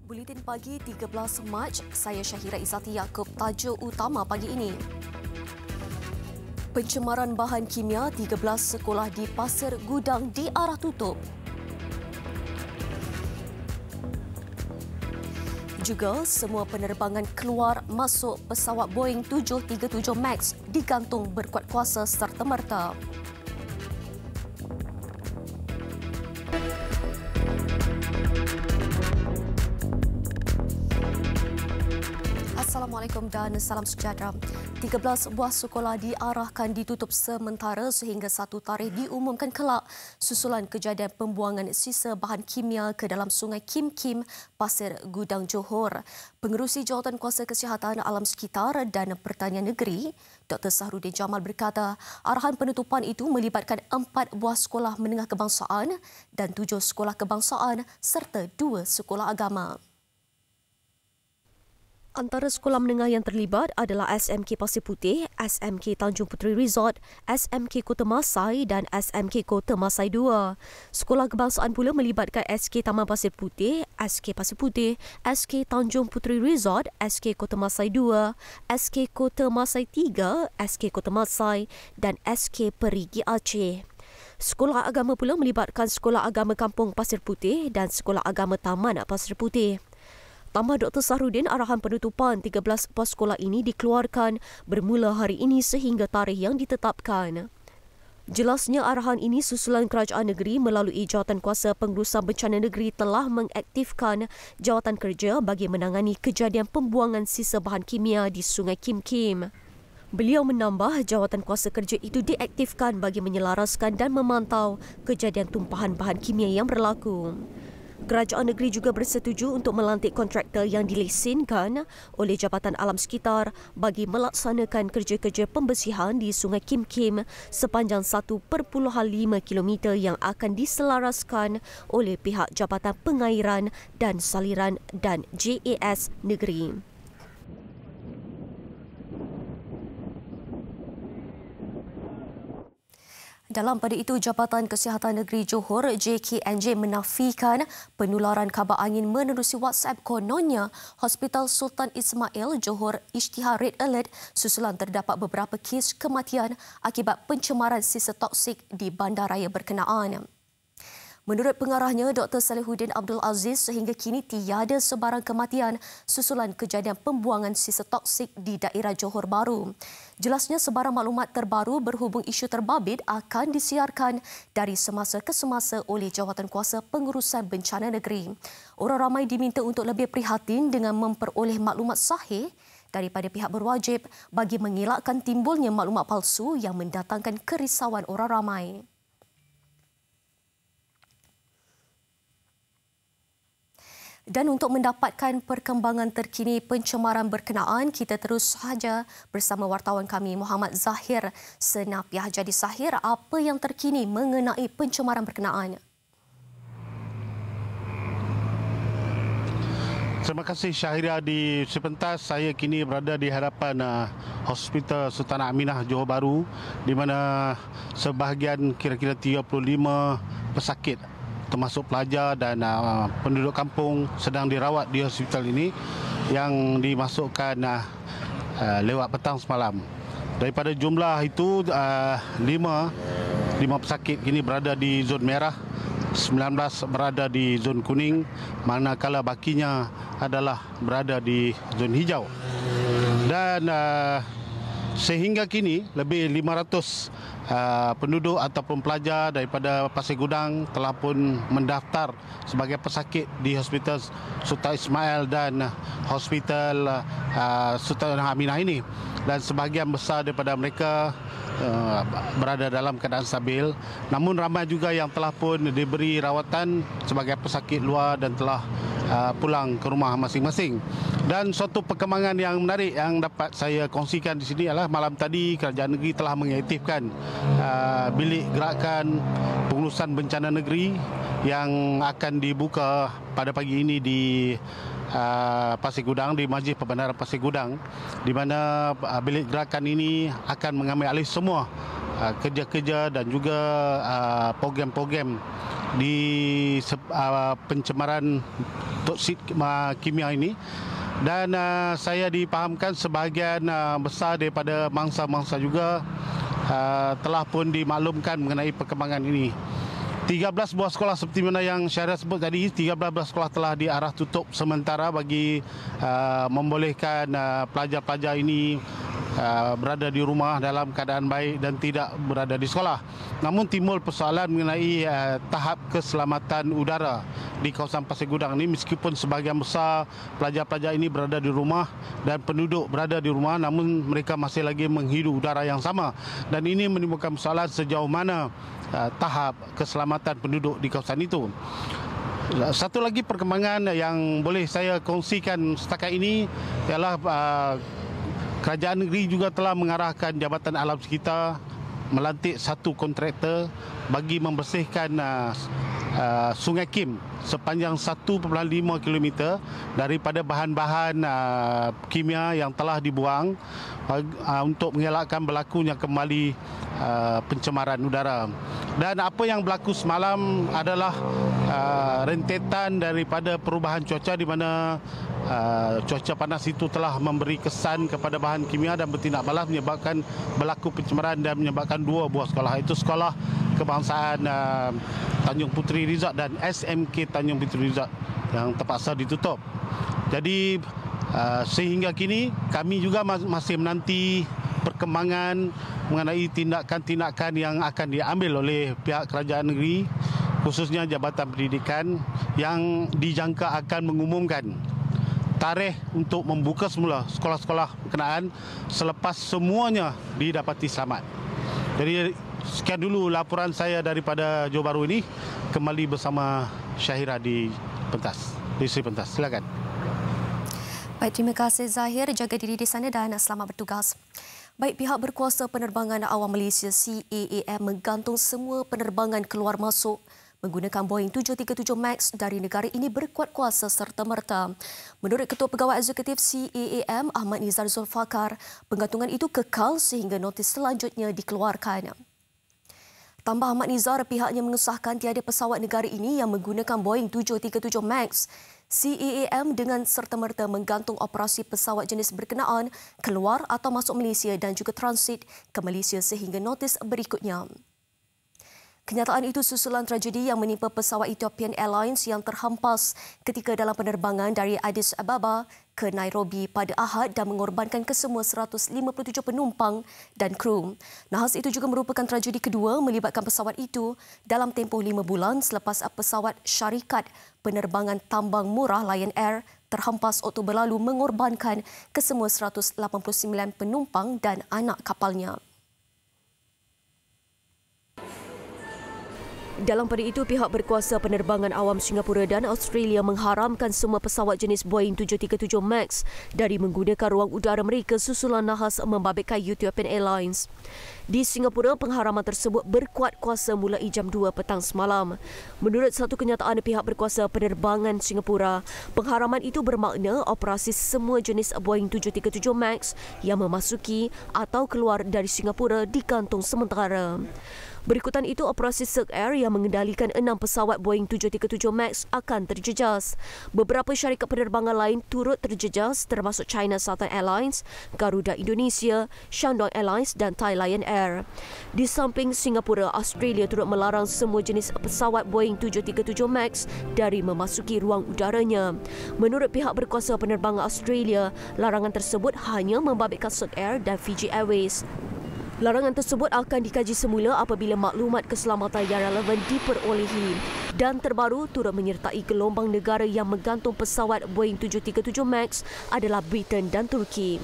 Buletin pagi 13 Mac, saya Syahira Izati Yaakob. Tajuk utama pagi ini. Pencemaran bahan kimia 13 sekolah di Pasir Gudang diarah tutup. Juga semua penerbangan keluar masuk pesawat Boeing 737 MAX digantung berkuat kuasa serta-merta. Assalamualaikum dan salam sejahtera. 13 buah sekolah diarahkan ditutup sementara sehingga satu tarikh diumumkan kelak susulan kejadian pembuangan sisa bahan kimia ke dalam Sungai Kim Kim, Pasir Gudang, Johor. Pengerusi Jawatan Kuasa Kesihatan Alam Sekitar dan Pertanian Negeri, Dr. Sahrudin Jamal berkata, arahan penutupan itu melibatkan 4 buah sekolah menengah kebangsaan dan 7 sekolah kebangsaan serta 2 sekolah agama. Antara sekolah menengah yang terlibat adalah SMK Pasir Putih, SMK Tanjung Puteri Resort, SMK Kota Masai dan SMK Kota Masai 2. Sekolah kebangsaan pula melibatkan SK Taman Pasir Putih, SK Pasir Putih, SK Tanjung Puteri Resort, SK Kota Masai 2, SK Kota Masai 3, SK Kota Masai dan SK Perigi Aceh. Sekolah agama pula melibatkan Sekolah Agama Kampung Pasir Putih dan Sekolah Agama Taman Pasir Putih. Tambah Dr. Sahrudin, arahan penutupan 13 buah sekolah ini dikeluarkan bermula hari ini sehingga tarikh yang ditetapkan. Jelasnya arahan ini susulan kerajaan negeri melalui Jawatan Kuasa Pengurusan Bencana Negeri telah mengaktifkan jawatan kerja bagi menangani kejadian pembuangan sisa bahan kimia di Sungai Kim Kim. Beliau menambah jawatan kuasa kerja itu diaktifkan bagi menyelaraskan dan memantau kejadian tumpahan bahan kimia yang berlaku. Kerajaan negeri juga bersetuju untuk melantik kontraktor yang dilesenkan oleh Jabatan Alam Sekitar bagi melaksanakan kerja-kerja pembersihan di Sungai Kim Kim sepanjang 1.5 km yang akan diselaraskan oleh pihak Jabatan Pengairan dan Saliran dan JAS negeri. Dalam pada itu, Jabatan Kesihatan Negeri Johor JKNJ menafikan penularan kabar angin menerusi WhatsApp. Kononnya, Hospital Sultan Ismail Johor isytihar Red Alert susulan terdapat beberapa kes kematian akibat pencemaran sisa toksik di bandaraya berkenaan. Menurut pengarahnya, Dr. Salihuddin Abdul Aziz, sehingga kini tiada sebarang kematian susulan kejadian pembuangan sisa toksik di daerah Johor Bahru. Jelasnya, sebarang maklumat terbaru berhubung isu terbabit akan disiarkan dari semasa ke semasa oleh Jawatan Kuasa Pengurusan Bencana Negeri. Orang ramai diminta untuk lebih prihatin dengan memperoleh maklumat sahih daripada pihak berwajib bagi mengelakkan timbulnya maklumat palsu yang mendatangkan kerisauan orang ramai. Dan untuk mendapatkan perkembangan terkini pencemaran berkenaan, kita terus sahaja bersama wartawan kami Muhammad Zahir Senapiah. Jadi Zahir, apa yang terkini mengenai pencemaran berkenaan? Terima kasih Syahira. Di sepentas saya kini berada di hadapan Hospital Sultan Aminah Johor Bahru, di mana sebahagian kira-kira 35 pesakit termasuk pelajar dan penduduk kampung sedang dirawat di hospital ini yang dimasukkan lewat petang semalam. Daripada jumlah itu, 5 pesakit kini berada di zon merah, 19 berada di zon kuning, manakala bakinya adalah berada di zon hijau. Dan sehingga kini lebih 500 penduduk ataupun pelajar daripada Pasir Gudang telah pun mendaftar sebagai pesakit di Hospital Sultan Ismail dan Hospital Sultan Aminah ini. Dan sebahagian besar daripada mereka berada dalam keadaan stabil. Namun ramai juga yang telah pun diberi rawatan sebagai pesakit luar dan telah pulang ke rumah masing-masing. Dan suatu perkembangan yang menarik yang dapat saya kongsikan di sini adalah malam tadi kerajaan negeri telah mengaktifkan bilik gerakan pengurusan bencana negeri yang akan dibuka pada pagi ini di Pasir Gudang, di Majlis Perbandaran Pasir Gudang, di mana bilik gerakan ini akan mengambil alih semua kerja-kerja dan juga program-program di pencemaran toksid kimia ini. Dan saya dipahamkan sebahagian besar daripada mangsa-mangsa juga telah pun dimaklumkan mengenai perkembangan ini. 13 buah sekolah seperti mana yang Syahriah sebut tadi, 13 buah sekolah telah diarah tutup sementara bagi membolehkan pelajar-pelajar ini berada di rumah dalam keadaan baik dan tidak berada di sekolah. Namun timbul persoalan mengenai tahap keselamatan udara di kawasan Pasir Gudang ini, meskipun sebahagian besar pelajar-pelajar ini berada di rumah dan penduduk berada di rumah, namun mereka masih lagi menghirup udara yang sama, dan ini menimbulkan persoalan sejauh mana tahap keselamatan penduduk di kawasan itu. Satu lagi perkembangan yang boleh saya kongsikan setakat ini ialah kerajaan negeri juga telah mengarahkan Jabatan Alam Sekitar melantik satu kontraktor bagi membersihkan Sungai Kim sepanjang 1.5 km daripada bahan-bahan kimia yang telah dibuang untuk mengelakkan berlakunya kembali pencemaran udara. Dan apa yang berlaku semalam adalah rentetan daripada perubahan cuaca di mana cuaca panas itu telah memberi kesan kepada bahan kimia dan bertindak balas menyebabkan berlaku pencemaran dan menyebabkan 2 buah sekolah, itu Sekolah Kebangsaan Tanjung Puteri Resort dan SMK Tanjung Puteri Resort yang terpaksa ditutup. Jadi sehingga kini kami juga masih menanti perkembangan mengenai tindakan-tindakan yang akan diambil oleh pihak kerajaan negeri, khususnya Jabatan Pendidikan, yang dijangka akan mengumumkan tarikh untuk membuka semula sekolah-sekolah berkenaan selepas semuanya didapati selamat. Jadi sekian dulu laporan saya daripada Johor Bahru ini. Kembali bersama Syahriah di Pentas, di Sri Pentas. Silakan. Baik, terima kasih Zahir. Jaga diri di sana dan selamat bertugas. Baik, pihak berkuasa penerbangan awam Malaysia CAAM menggantung semua penerbangan keluar masuk menggunakan Boeing 737 MAX dari negara ini berkuat kuasa serta-merta. Menurut Ketua Pegawai Eksekutif CAAM Ahmad Nizar Zulfakar, penggantungan itu kekal sehingga notis selanjutnya dikeluarkan. Tambah Ahmad Nizar, pihaknya mengesahkan tiada pesawat negara ini yang menggunakan Boeing 737 MAX. CAAM dengan serta-merta menggantung operasi pesawat jenis berkenaan keluar atau masuk Malaysia dan juga transit ke Malaysia sehingga notis berikutnya. Kenyataan itu susulan tragedi yang menimpa pesawat Ethiopian Airlines yang terhempas ketika dalam penerbangan dari Addis Ababa ke Nairobi pada Ahad dan mengorbankan kesemua 157 penumpang dan kru. Nahas itu juga merupakan tragedi kedua melibatkan pesawat itu dalam tempoh 5 bulan selepas pesawat syarikat penerbangan tambang murah Lion Air terhempas Oktober lalu mengorbankan kesemua 189 penumpang dan anak kapalnya. Dalam pada itu, pihak berkuasa penerbangan awam Singapura dan Australia mengharamkan semua pesawat jenis Boeing 737 MAX dari menggunakan ruang udara mereka susulan nahas membabitkan Ethiopian Airlines. Di Singapura, pengharaman tersebut berkuat kuasa mulai jam 2 petang semalam. Menurut satu kenyataan pihak berkuasa penerbangan Singapura, pengharaman itu bermakna operasi semua jenis Boeing 737 MAX yang memasuki atau keluar dari Singapura digantung sementara. Berikutan itu, operasi Silk Air yang mengendalikan 6 pesawat Boeing 737 MAX akan terjejas. Beberapa syarikat penerbangan lain turut terjejas termasuk China Southern Airlines, Garuda Indonesia, Shandong Airlines dan Thai Lion Air. Di samping Singapura, Australia turut melarang semua jenis pesawat Boeing 737 MAX dari memasuki ruang udaranya. Menurut pihak berkuasa penerbangan Australia, larangan tersebut hanya membabitkan Silk Air dan Fiji Airways. Larangan tersebut akan dikaji semula apabila maklumat keselamatan yang relevan diperolehi. Dan terbaru turut menyertai gelombang negara yang menggantung pesawat Boeing 737 MAX adalah Britain dan Turki.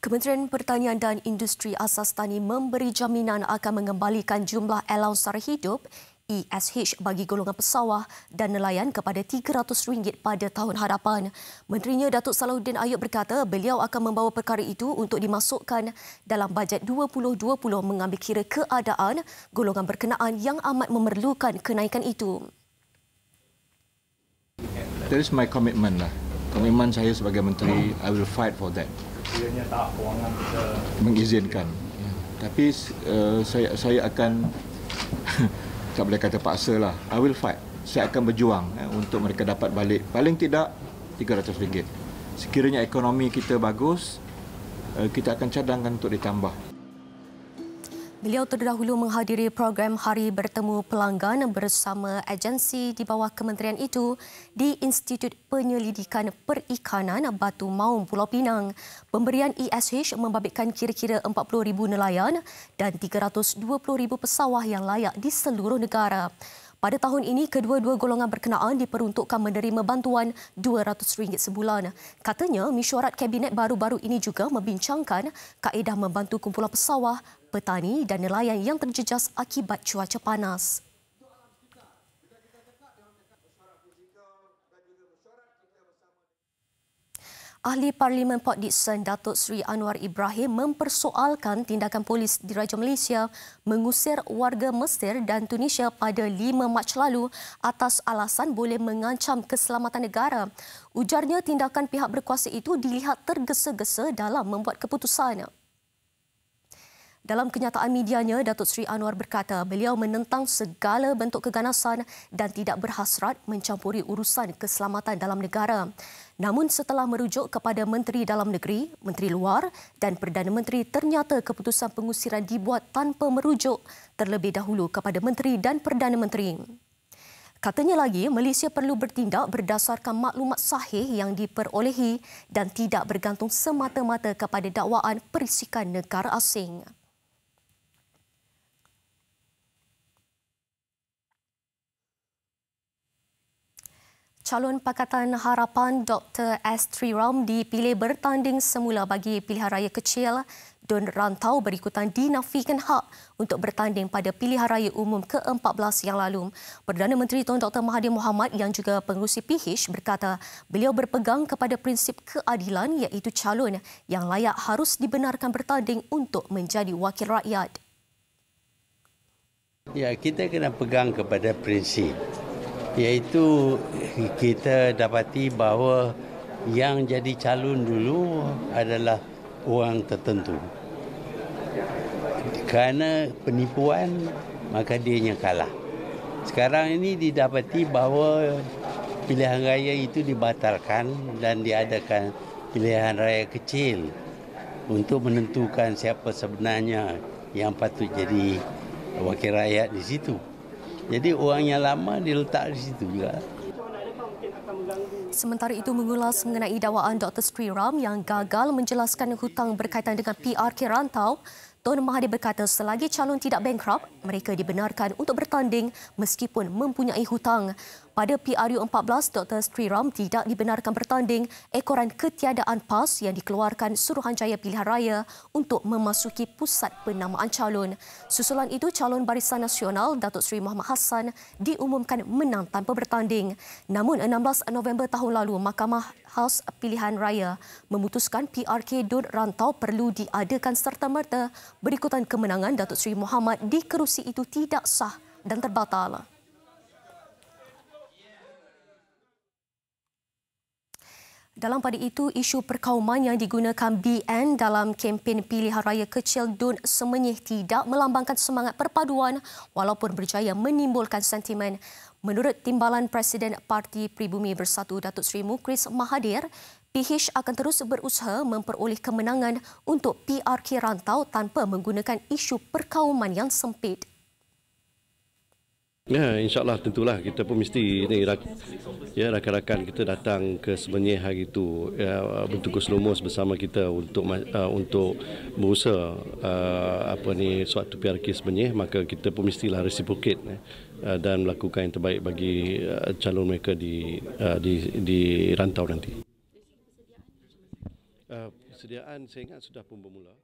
Kementerian Pertanian dan Industri Asas Tani memberi jaminan akan mengembalikan jumlah allowance sara hidup ESH bagi golongan pesawah dan nelayan kepada RM300 pada tahun hadapan. Menterinya Datuk Salahuddin Ayub berkata beliau akan membawa perkara itu untuk dimasukkan dalam bajet 2020 mengambil kira keadaan golongan berkenaan yang amat memerlukan kenaikan itu. That is my commitment lah. Komitmen saya sebagai menteri, I will fight for that. Sekiranya tahap kewangan kita mengizinkan. Ya. Tapi saya akan tak boleh kata paksa lah. I will fight. Saya akan berjuang untuk mereka dapat balik paling tidak RM300. Sekiranya ekonomi kita bagus, kita akan cadangkan untuk ditambah. Beliau terdahulu menghadiri program Hari Bertemu Pelanggan bersama agensi di bawah kementerian itu di Institut Penyelidikan Perikanan Batu Maung, Pulau Pinang. Pemberian ESH membabitkan kira-kira 40,000 nelayan dan 320,000 pesawah yang layak di seluruh negara. Pada tahun ini, kedua-dua golongan berkenaan diperuntukkan menerima bantuan RM200 sebulan. Katanya, mesyuarat Kabinet baru-baru ini juga membincangkan kaedah membantu kumpulan pesawah, petani dan nelayan yang terjejas akibat cuaca panas. Ahli Parlimen Port Dickson, Datuk Seri Anwar Ibrahim mempersoalkan tindakan polis di Raja Malaysia mengusir warga Mesir dan Tunisia pada 5 Mac lalu atas alasan boleh mengancam keselamatan negara. Ujarnya tindakan pihak berkuasa itu dilihat tergesa-gesa dalam membuat keputusan. Dalam kenyataan medianya, Datuk Seri Anwar berkata beliau menentang segala bentuk keganasan dan tidak berhasrat mencampuri urusan keselamatan dalam negara. Namun setelah merujuk kepada Menteri Dalam Negeri, Menteri Luar dan Perdana Menteri, ternyata keputusan pengusiran dibuat tanpa merujuk terlebih dahulu kepada Menteri dan Perdana Menteri. Katanya lagi, Malaysia perlu bertindak berdasarkan maklumat sahih yang diperolehi dan tidak bergantung semata-mata kepada dakwaan perisikan negara asing. Calon Pakatan Harapan Dr. S. Triram dipilih bertanding semula bagi pilihan raya kecil Dun Rantau berikutan dinafikan hak untuk bertanding pada pilihan raya umum ke-14 yang lalu. Perdana Menteri Tun Dr. Mahathir Mohamad yang juga pengerusi PH berkata beliau berpegang kepada prinsip keadilan iaitu calon yang layak harus dibenarkan bertanding untuk menjadi wakil rakyat. Ya, kita kena pegang kepada prinsip, iaitu kita dapati bahawa yang jadi calon dulu adalah orang tertentu. Kerana penipuan, maka dia yang kalah. Sekarang ini didapati bahawa pilihan raya itu dibatalkan dan diadakan pilihan raya kecil untuk menentukan siapa sebenarnya yang patut jadi wakil rakyat di situ. Jadi orang yang lama diletak di situ juga. Sementara itu mengulas mengenai dakwaan Dr. Triram yang gagal menjelaskan hutang berkaitan dengan PRK rantau, Tun Mahathir berkata selagi calon tidak bankrupt, mereka dibenarkan untuk bertanding meskipun mempunyai hutang. Pada PRU 14, Dr. Triram tidak dibenarkan bertanding ekoran ketiadaan PAS yang dikeluarkan Suruhanjaya Pilihan Raya untuk memasuki pusat penamaan calon. Susulan itu, calon Barisan Nasional Datuk Seri Muhammad Hassan diumumkan menang tanpa bertanding. Namun 16 November tahun lalu, Mahkamah Khas Pilihan Raya memutuskan PRK Dun Rantau perlu diadakan serta-merta berikutan kemenangan Datuk Seri Muhammad di kerusi itu tidak sah dan terbatal. Dalam pada itu, isu perkauman yang digunakan BN dalam kempen pilihan raya kecil Dun Semenyih tidak melambangkan semangat perpaduan walaupun berjaya menimbulkan sentimen. Menurut Timbalan Presiden Parti Pribumi Bersatu Datuk Seri Mukris Mahathir, PH akan terus berusaha memperoleh kemenangan untuk PRK rantau tanpa menggunakan isu perkauman yang sempit. Ya, insyaAllah tentulah kita pun mesti ni, rakan-rakan kita datang ke Semenyih hari itu bertugas lumus bersama kita untuk berusaha suatu PRK Semenyih, maka kita pun mestilah reciprocate dan melakukan yang terbaik bagi calon mereka di rantau nanti. Persediaan saya ingat sudah pun bermula.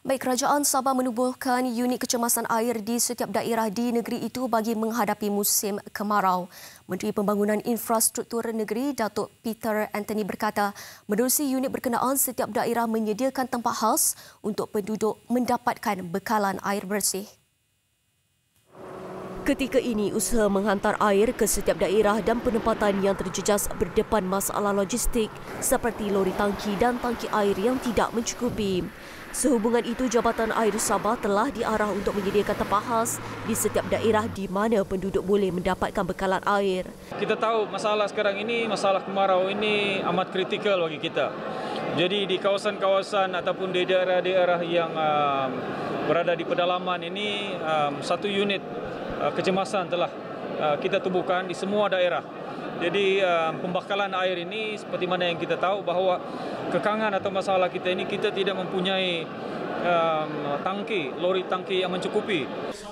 Baik, Kerajaan Sabah menubuhkan unit kecemasan air di setiap daerah di negeri itu bagi menghadapi musim kemarau. Menteri Pembangunan Infrastruktur Negeri Datuk Peter Anthony berkata, menerusi unit berkenaan, setiap daerah menyediakan tempat khas untuk penduduk mendapatkan bekalan air bersih. Ketika ini, usaha menghantar air ke setiap daerah dan penempatan yang terjejas berdepan masalah logistik seperti lori tangki dan tangki air yang tidak mencukupi. Sehubungan itu, Jabatan Air Sabah telah diarah untuk menyediakan tempat khas di setiap daerah di mana penduduk boleh mendapatkan bekalan air. Kita tahu masalah sekarang ini, masalah kemarau ini amat kritikal bagi kita. Jadi di kawasan-kawasan ataupun di daerah-daerah yang berada di pedalaman ini, satu unit kecemasan telah kita tubuhkan di semua daerah. Jadi pembakalan air ini seperti mana yang kita tahu bahawa kekangan atau masalah kita ini, kita tidak mempunyai lori tangki yang mencukupi.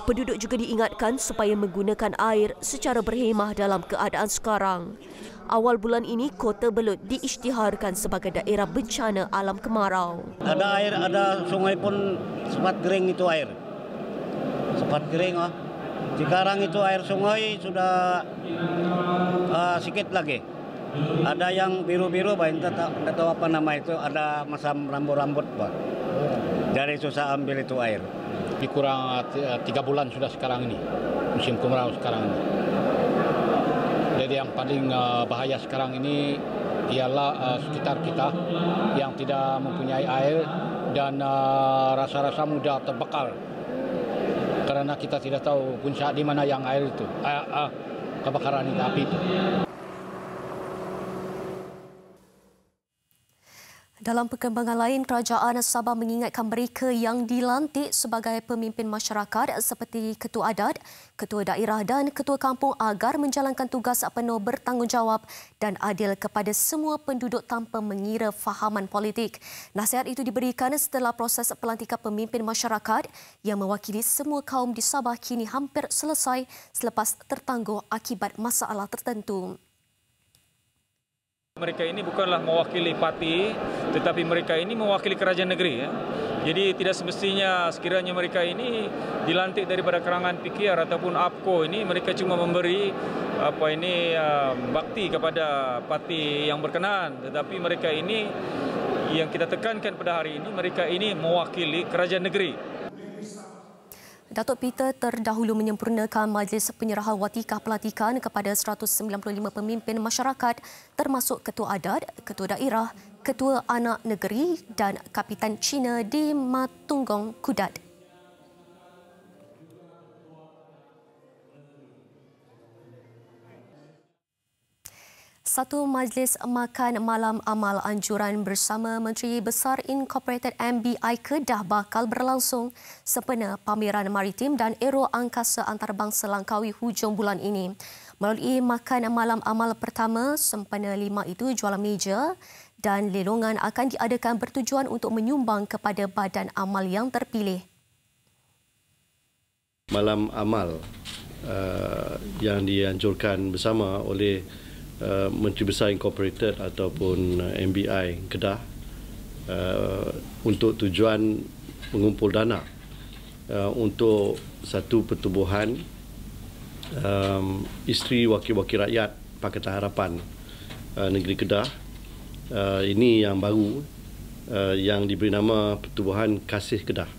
Penduduk juga diingatkan supaya menggunakan air secara berhemah dalam keadaan sekarang. Awal bulan ini, Kota Belud diisytiharkan sebagai daerah bencana alam kemarau. Ada air, ada sungai pun sempat kering itu air. Sempat kering. Sekarang itu air sungai sudah sikit lagi. Ada yang biru-biru, tidak tahu apa nama itu. Ada masam rambut-rambut, Pak. Dari susah ambil itu air. Kurang 3 bulan sudah sekarang ini, musim kemarau sekarang ini. Jadi yang paling bahaya sekarang ini ialah sekitar kita yang tidak mempunyai air dan rasa-rasa mudah terbakar. Karena kita tidak tahu puncak di mana yang air itu, kebakaran itu, api itu. Dalam perkembangan lain, Kerajaan Sabah mengingatkan mereka yang dilantik sebagai pemimpin masyarakat seperti Ketua Adat, Ketua Daerah dan Ketua Kampung agar menjalankan tugas penuh bertanggungjawab dan adil kepada semua penduduk tanpa mengira fahaman politik. Nasihat itu diberikan setelah proses pelantikan pemimpin masyarakat yang mewakili semua kaum di Sabah kini hampir selesai selepas tertangguh akibat masalah tertentu. Mereka ini bukanlah mewakili parti, tetapi mereka ini mewakili kerajaan negeri. Jadi tidak semestinya sekiranya mereka ini dilantik daripada kalangan PKR ataupun APKO ini, mereka cuma memberi bakti kepada parti yang berkenaan. Tetapi mereka ini, yang kita tekankan pada hari ini, mereka ini mewakili kerajaan negeri. Datuk Peter terdahulu menyempurnakan majlis penyerahan watikah pelantikan kepada 195 pemimpin masyarakat termasuk Ketua Adat, Ketua Daerah, Ketua Anak Negeri dan Kapitan Cina di Matunggong Kudat. Satu majlis makan malam amal anjuran bersama Menteri Besar Incorporated MBI Kedah bakal berlangsung sempena pameran maritim dan aero angkasa antarabangsa Langkawi hujung bulan ini. Melalui makan malam amal pertama, sempena 5 itu jualan meja dan lelongan akan diadakan bertujuan untuk menyumbang kepada badan amal yang terpilih. Malam amal yang dianjurkan bersama oleh Menteri Besar Incorporated ataupun MBI Kedah untuk tujuan mengumpul dana untuk satu pertubuhan isteri wakil-wakil rakyat Pakatan Harapan Negeri Kedah. Ini yang baru yang diberi nama Pertubuhan Kasih Kedah.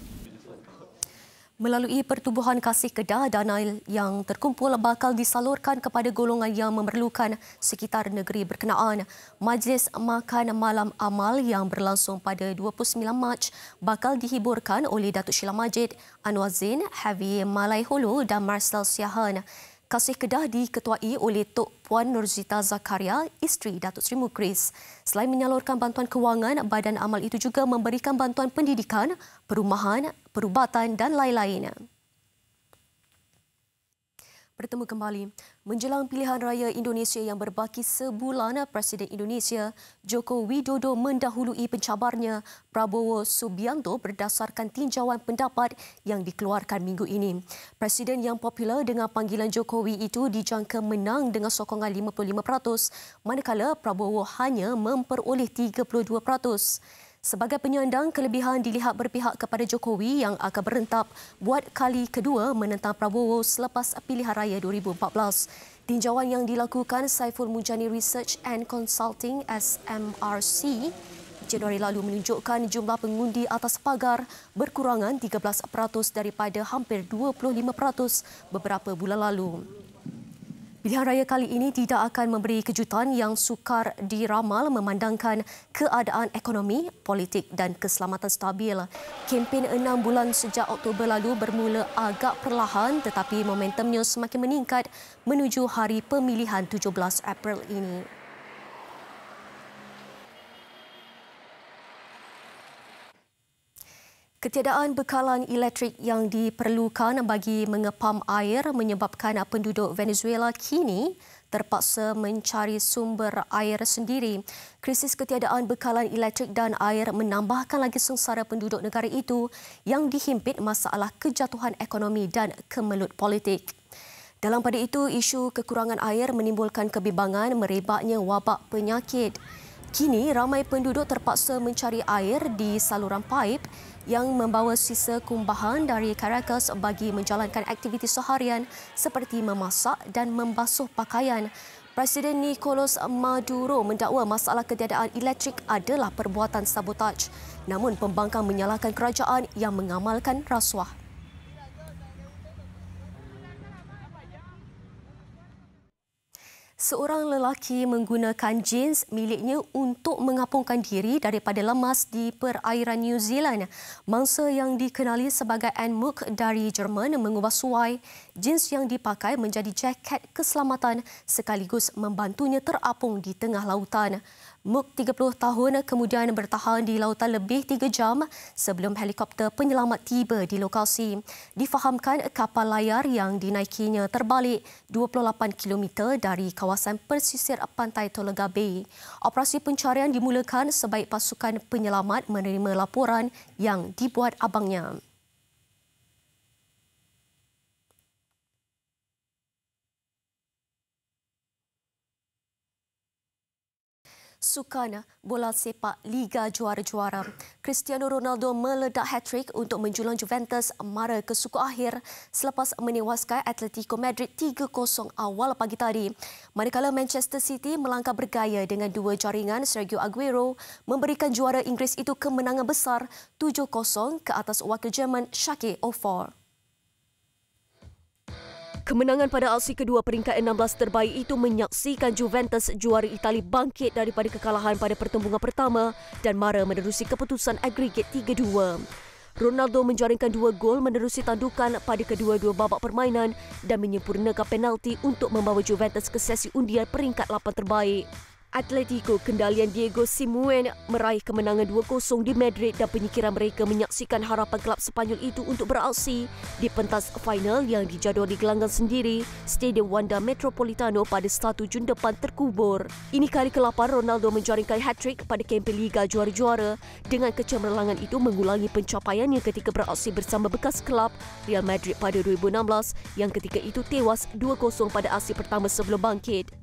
Melalui Pertubuhan Kasih Kedah, dana yang terkumpul bakal disalurkan kepada golongan yang memerlukan sekitar negeri berkenaan. Majlis Makan Malam Amal yang berlangsung pada 29 Mac bakal dihiburkan oleh Datuk Sheila Majid, Anwar Zain, Havi Malaiholo dan Marcel Siahan. Kasih Kedah diketuai oleh Tok Puan Nurzita Zakaria, isteri Datuk Seri Mukris. Selain menyalurkan bantuan kewangan, badan amal itu juga memberikan bantuan pendidikan, perumahan, perubatan dan lain-lain. Bertemu kembali. Menjelang pilihan raya Indonesia yang berbaki sebulan, Presiden Indonesia Joko Widodo mendahului pencabarnya Prabowo Subianto berdasarkan tinjauan pendapat yang dikeluarkan minggu ini. Presiden yang popular dengan panggilan Jokowi itu dijangka menang dengan sokongan 55%, manakala Prabowo hanya memperoleh 32%. Sebagai penyandang, kelebihan dilihat berpihak kepada Jokowi yang akan berentap buat kali kedua menentang Prabowo selepas pilihan raya 2014. Tinjauan yang dilakukan Saiful Mujani Research and Consulting SMRC Januari lalu menunjukkan jumlah pengundi atas pagar berkurangan 13% daripada hampir 25% beberapa bulan lalu. Pilihan raya kali ini tidak akan memberi kejutan yang sukar diramal memandangkan keadaan ekonomi, politik dan keselamatan stabil. Kempen 6 bulan sejak Oktober lalu bermula agak perlahan tetapi momentumnya semakin meningkat menuju hari pemilihan 17 April ini. Ketiadaan bekalan elektrik yang diperlukan bagi mengepam air menyebabkan penduduk Venezuela kini terpaksa mencari sumber air sendiri. Krisis ketiadaan bekalan elektrik dan air menambahkan lagi sengsara penduduk negara itu yang dihimpit masalah kejatuhan ekonomi dan kemelut politik. Dalam pada itu, isu kekurangan air menimbulkan kebimbangan merebaknya wabak penyakit. Kini, ramai penduduk terpaksa mencari air di saluran paip yang membawa sisa kumbahan dari Caracas bagi menjalankan aktiviti seharian seperti memasak dan membasuh pakaian. Presiden Nicolas Maduro mendakwa masalah ketiadaan elektrik adalah perbuatan sabotaj. Namun pembangkang menyalahkan kerajaan yang mengamalkan rasuah. Seorang lelaki menggunakan jeans miliknya untuk mengapungkan diri daripada lemas di perairan New Zealand. Mangsa yang dikenali sebagai Anne Mook dari Jerman mengubah suai jeans yang dipakai menjadi jaket keselamatan sekaligus membantunya terapung di tengah lautan. Mook 30 tahun kemudian bertahan di lautan lebih 3 jam sebelum helikopter penyelamat tiba di lokasi. Difahamkan kapal layar yang dinaikinya terbalik 28 km dari kawasan pesisir pantai Tolaga Bay. Operasi pencarian dimulakan sebaik pasukan penyelamat menerima laporan yang dibuat abangnya. Sukan bola sepak Liga Juara-Juara. Cristiano Ronaldo meledak hat-trick untuk menjulang Juventus mara ke suku akhir selepas menewaskan Atletico Madrid 3-0 awal pagi tadi. Manakala Manchester City melangkah bergaya dengan 2 jaringan Sergio Aguero memberikan juara Inggeris itu kemenangan besar 7-0 ke atas wakil Jerman Schalke 04. Kemenangan pada aksi kedua peringkat 16 terbaik itu menyaksikan Juventus juara Itali bangkit daripada kekalahan pada pertembungan pertama dan mara menerusi keputusan agregat 3-2. Ronaldo menjaringkan 2 gol menerusi tandukan pada kedua-dua babak permainan dan menyempurnakan penalti untuk membawa Juventus ke sesi undian peringkat 8 terbaik. Atletico kendalian Diego Simeone meraih kemenangan 2-0 di Madrid dan penyikiran mereka menyaksikan harapan kelab Sepanyol itu untuk beraksi di pentas final yang dijadual di gelanggang sendiri Stadium Wanda Metropolitano pada 1 Jun depan terkubur. Ini kali ke-8 Ronaldo menjaringkan hat-trick pada kempen Liga Juara-Juara dengan kecemerlangan itu mengulangi pencapaiannya ketika beraksi bersama bekas kelab Real Madrid pada 2016 yang ketika itu tewas 2-0 pada aksi pertama sebelum bangkit.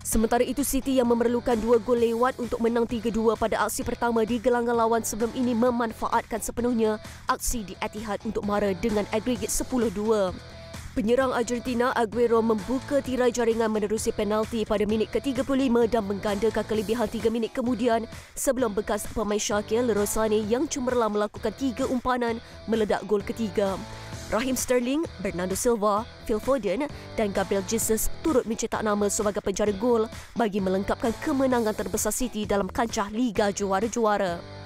Sementara itu, City yang memerlukan 2 gol lewat untuk menang 3-2 pada aksi pertama di gelanggang lawan sebelum ini memanfaatkan sepenuhnya aksi di Etihad untuk mara dengan agregat 10-2. Penyerang Argentina Aguero membuka tirai jaringan menerusi penalti pada minit ke-35 dan menggandakan kelebihan 3 minit kemudian sebelum bekas pemain Schalke Leroy Sané yang cemerlang melakukan 3 umpanan meledak gol ketiga. Raheem Sterling, Bernardo Silva, Phil Foden dan Gabriel Jesus turut mencetak nama sebagai penjara gol bagi melengkapkan kemenangan terbesar City dalam kancah Liga Juara-Juara.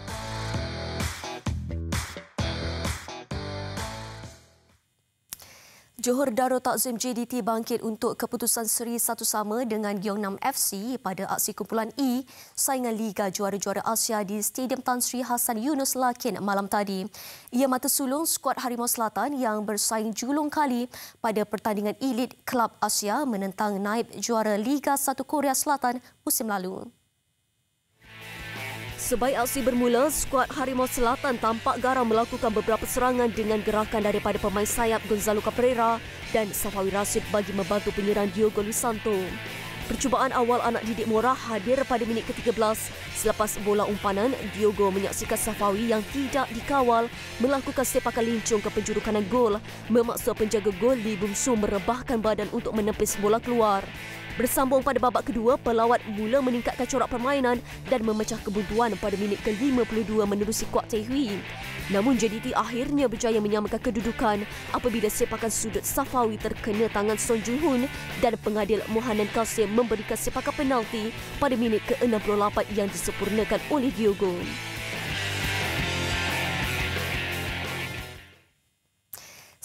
Johor Darul Takzim JDT bangkit untuk keputusan seri 1-1 dengan Gyeongnam FC pada aksi kumpulan E saingan Liga Juara-Juara Asia di Stadium Tan Sri Hasan Yunus Lakin malam tadi. Ia mata sulung skuad Harimau Selatan yang bersaing julung kali pada pertandingan elit Kelab Asia menentang naib juara Liga 1 Korea Selatan musim lalu. Sebaik aksi bermula, skuad Harimau Selatan tampak garang melakukan beberapa serangan dengan gerakan daripada pemain sayap Gonzalo Cabrera dan Safawi Rashid bagi membantu penyerang Diogo Luis Santo. Percubaan awal anak didik Mora hadir pada minit ke-13 selepas bola umpanan. Diogo menyaksikan Safawi yang tidak dikawal melakukan sepakan lincung ke penjuru kanan gol, memaksa penjaga gol Lee Bum-su merebahkan badan untuk menepis bola keluar. Bersambung pada babak kedua, pelawat mula meningkatkan corak permainan dan memecah kebuntuan pada minit ke-52 menerusi Kwak Tae Hui. Namun JDT akhirnya berjaya menyamakan kedudukan apabila sepakan sudut Safawi terkena tangan Son Jun Hoon dan pengadil Mohanan Qasim memberikan sepakan penalti pada minit ke-68 yang disempurnakan oleh Diogo.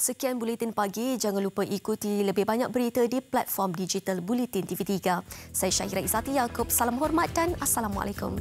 Sekian Buletin Pagi. Jangan lupa ikuti lebih banyak berita di platform digital Buletin TV3. Saya Syahira Izzati Yaakob. Salam hormat dan Assalamualaikum.